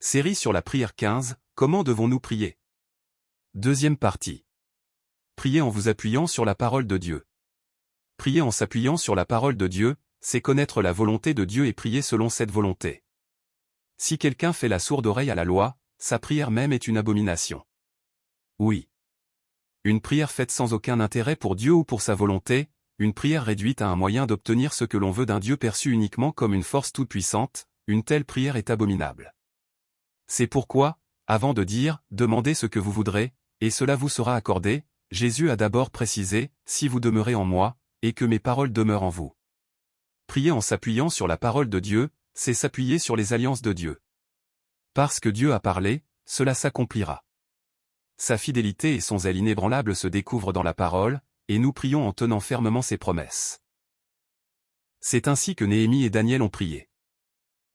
Série sur la prière 15, comment devons-nous prier? Deuxième partie. Prier en vous appuyant sur la parole de Dieu. Prier en s'appuyant sur la parole de Dieu, c'est connaître la volonté de Dieu et prier selon cette volonté. Si quelqu'un fait la sourde oreille à la loi, sa prière même est une abomination. Oui. Une prière faite sans aucun intérêt pour Dieu ou pour sa volonté, une prière réduite à un moyen d'obtenir ce que l'on veut d'un Dieu perçu uniquement comme une force toute-puissante, une telle prière est abominable. C'est pourquoi, avant de dire « Demandez ce que vous voudrez, et cela vous sera accordé », Jésus a d'abord précisé « Si vous demeurez en moi, et que mes paroles demeurent en vous ». Prier en s'appuyant sur la parole de Dieu, c'est s'appuyer sur les alliances de Dieu. Parce que Dieu a parlé, cela s'accomplira. Sa fidélité et son zèle inébranlable se découvrent dans la parole, et nous prions en tenant fermement ses promesses. C'est ainsi que Néhémie et Daniel ont prié.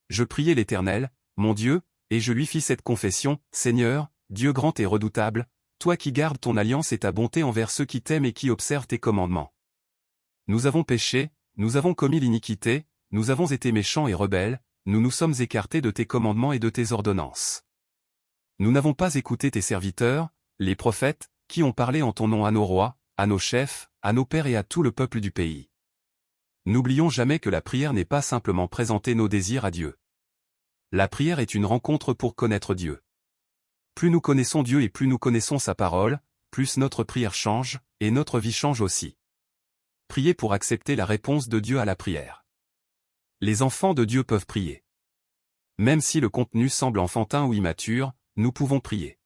Je priai l'Éternel, mon Dieu, et je lui fis cette confession, Seigneur, Dieu grand et redoutable, toi qui gardes ton alliance et ta bonté envers ceux qui t'aiment et qui observent tes commandements. Nous avons péché, nous avons commis l'iniquité, nous avons été méchants et rebelles, nous nous sommes écartés de tes commandements et de tes ordonnances. Nous n'avons pas écouté tes serviteurs, les prophètes, qui ont parlé en ton nom à nos rois, à nos chefs, à nos pères et à tout le peuple du pays. N'oublions jamais que la prière n'est pas simplement présenter nos désirs à Dieu. La prière est une rencontre pour connaître Dieu. Plus nous connaissons Dieu et plus nous connaissons sa parole, plus notre prière change, et notre vie change aussi. Prier pour accepter la réponse de Dieu à la prière. Les enfants de Dieu peuvent prier. Même si le contenu semble enfantin ou immature, nous pouvons prier.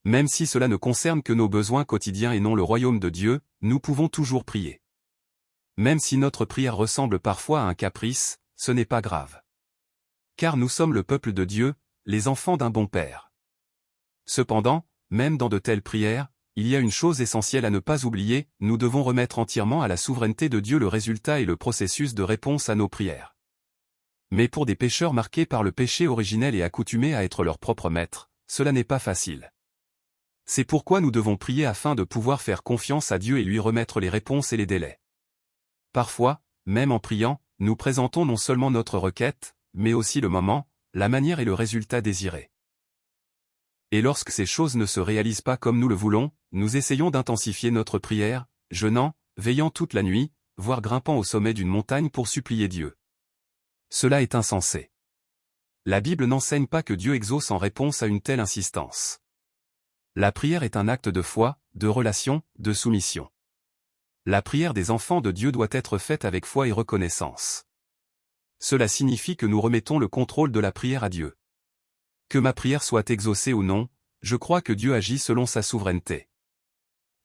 Même si cela ne concerne que nos besoins quotidiens et non le royaume de Dieu, nous pouvons toujours prier. Même si notre prière ressemble parfois à un caprice, ce n'est pas grave. Car nous sommes le peuple de Dieu, les enfants d'un bon Père. Cependant, même dans de telles prières, il y a une chose essentielle à ne pas oublier, nous devons remettre entièrement à la souveraineté de Dieu le résultat et le processus de réponse à nos prières. Mais pour des pécheurs marqués par le péché originel et accoutumés à être leur propre maître, cela n'est pas facile. C'est pourquoi nous devons prier afin de pouvoir faire confiance à Dieu et lui remettre les réponses et les délais. Parfois, même en priant, nous présentons non seulement notre requête, mais aussi le moment, la manière et le résultat désiré. Et lorsque ces choses ne se réalisent pas comme nous le voulons, nous essayons d'intensifier notre prière, jeûnant, veillant toute la nuit, voire grimpant au sommet d'une montagne pour supplier Dieu. Cela est insensé. La Bible n'enseigne pas que Dieu exauce en réponse à une telle insistance. La prière est un acte de foi, de relation, de soumission. La prière des enfants de Dieu doit être faite avec foi et reconnaissance. Cela signifie que nous remettons le contrôle de la prière à Dieu. Que ma prière soit exaucée ou non, je crois que Dieu agit selon sa souveraineté.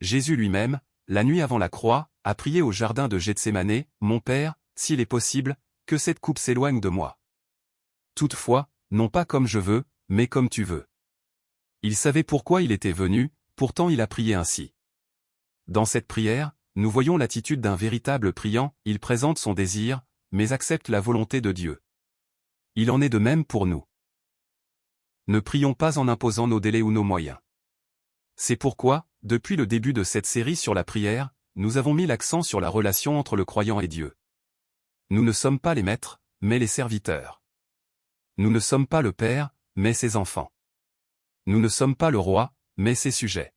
Jésus lui-même, la nuit avant la croix, a prié au jardin de Gethsémanée, « Mon Père, s'il est possible, que cette coupe s'éloigne de moi. Toutefois, non pas comme je veux, mais comme tu veux. » Il savait pourquoi il était venu, pourtant il a prié ainsi. Dans cette prière, nous voyons l'attitude d'un véritable priant, il présente son désir, mais accepte la volonté de Dieu. Il en est de même pour nous. Ne prions pas en imposant nos délais ou nos moyens. C'est pourquoi, depuis le début de cette série sur la prière, nous avons mis l'accent sur la relation entre le croyant et Dieu. Nous ne sommes pas les maîtres, mais les serviteurs. Nous ne sommes pas le Père, mais ses enfants. Nous ne sommes pas le roi, mais ses sujets.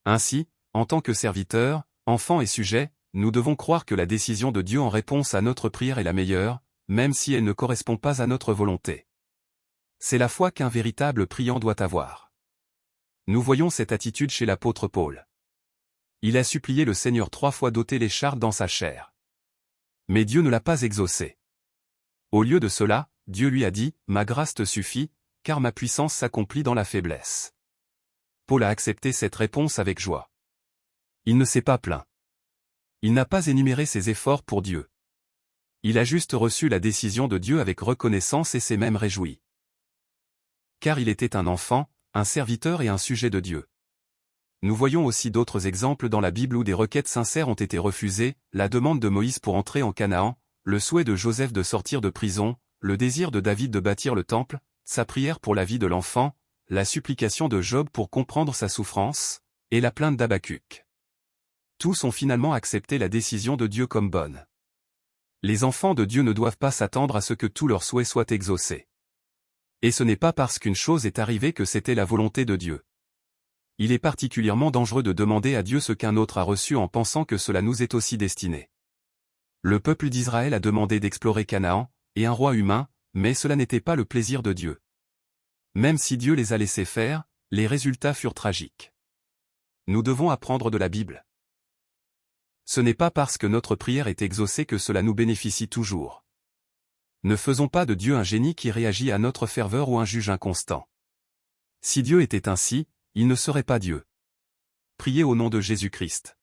Ainsi, en tant que serviteurs, enfants et sujets, nous devons croire que la décision de Dieu en réponse à notre prière est la meilleure, même si elle ne correspond pas à notre volonté. C'est la foi qu'un véritable priant doit avoir. Nous voyons cette attitude chez l'apôtre Paul. Il a supplié le Seigneur 3 fois d'ôter les charres dans sa chair. Mais Dieu ne l'a pas exaucé. Au lieu de cela, Dieu lui a dit, « Ma grâce te suffit, car ma puissance s'accomplit dans la faiblesse. » Paul a accepté cette réponse avec joie. Il ne s'est pas plaint. Il n'a pas énuméré ses efforts pour Dieu. Il a juste reçu la décision de Dieu avec reconnaissance et s'est même réjoui. Car il était un enfant, un serviteur et un sujet de Dieu. Nous voyons aussi d'autres exemples dans la Bible où des requêtes sincères ont été refusées, la demande de Moïse pour entrer en Canaan, le souhait de Joseph de sortir de prison, le désir de David de bâtir le temple, sa prière pour la vie de l'enfant, la supplication de Job pour comprendre sa souffrance, et la plainte d'Habacuc. Tous ont finalement accepté la décision de Dieu comme bonne. Les enfants de Dieu ne doivent pas s'attendre à ce que tous leurs souhaits soient exaucés. Et ce n'est pas parce qu'une chose est arrivée que c'était la volonté de Dieu. Il est particulièrement dangereux de demander à Dieu ce qu'un autre a reçu en pensant que cela nous est aussi destiné. Le peuple d'Israël a demandé d'explorer Canaan, et un roi humain, mais cela n'était pas le plaisir de Dieu. Même si Dieu les a laissés faire, les résultats furent tragiques. Nous devons apprendre de la Bible. Ce n'est pas parce que notre prière est exaucée que cela nous bénéficie toujours. Ne faisons pas de Dieu un génie qui réagit à notre ferveur ou un juge inconstant. Si Dieu était ainsi, il ne serait pas Dieu. Priez au nom de Jésus-Christ.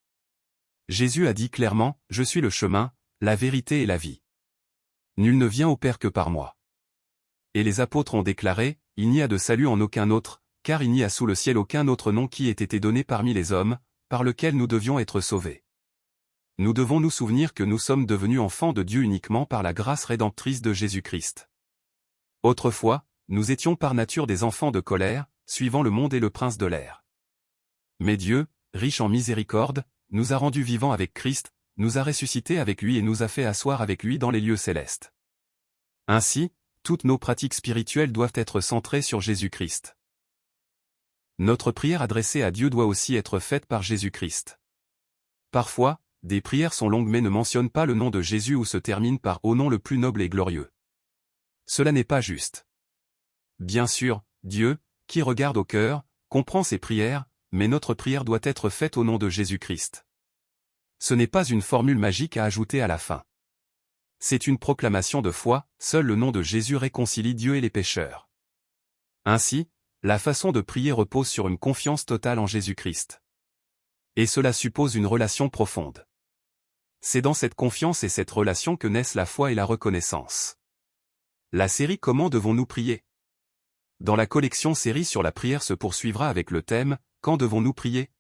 Jésus a dit clairement, « Je suis le chemin, la vérité et la vie. Nul ne vient au Père que par moi. » Et les apôtres ont déclaré, « Il n'y a de salut en aucun autre, car il n'y a sous le ciel aucun autre nom qui ait été donné parmi les hommes, par lequel nous devions être sauvés. » Nous devons nous souvenir que nous sommes devenus enfants de Dieu uniquement par la grâce rédemptrice de Jésus-Christ. Autrefois, nous étions par nature des enfants de colère, suivant le monde et le prince de l'air. Mais Dieu, riche en miséricorde, nous a rendus vivants avec Christ, nous a ressuscités avec lui et nous a fait asseoir avec lui dans les lieux célestes. Ainsi, toutes nos pratiques spirituelles doivent être centrées sur Jésus-Christ. Notre prière adressée à Dieu doit aussi être faite par Jésus-Christ. Parfois, des prières sont longues mais ne mentionnent pas le nom de Jésus ou se terminent par « au nom le plus noble et glorieux ». Cela n'est pas juste. Bien sûr, Dieu, qui regarde au cœur, comprend ces prières, mais notre prière doit être faite au nom de Jésus-Christ. Ce n'est pas une formule magique à ajouter à la fin. C'est une proclamation de foi, seul le nom de Jésus réconcilie Dieu et les pécheurs. Ainsi, la façon de prier repose sur une confiance totale en Jésus-Christ. Et cela suppose une relation profonde. C'est dans cette confiance et cette relation que naissent la foi et la reconnaissance. La série Comment devons-nous prier? Dans la collection série sur la prière se poursuivra avec le thème Quand devons-nous prier?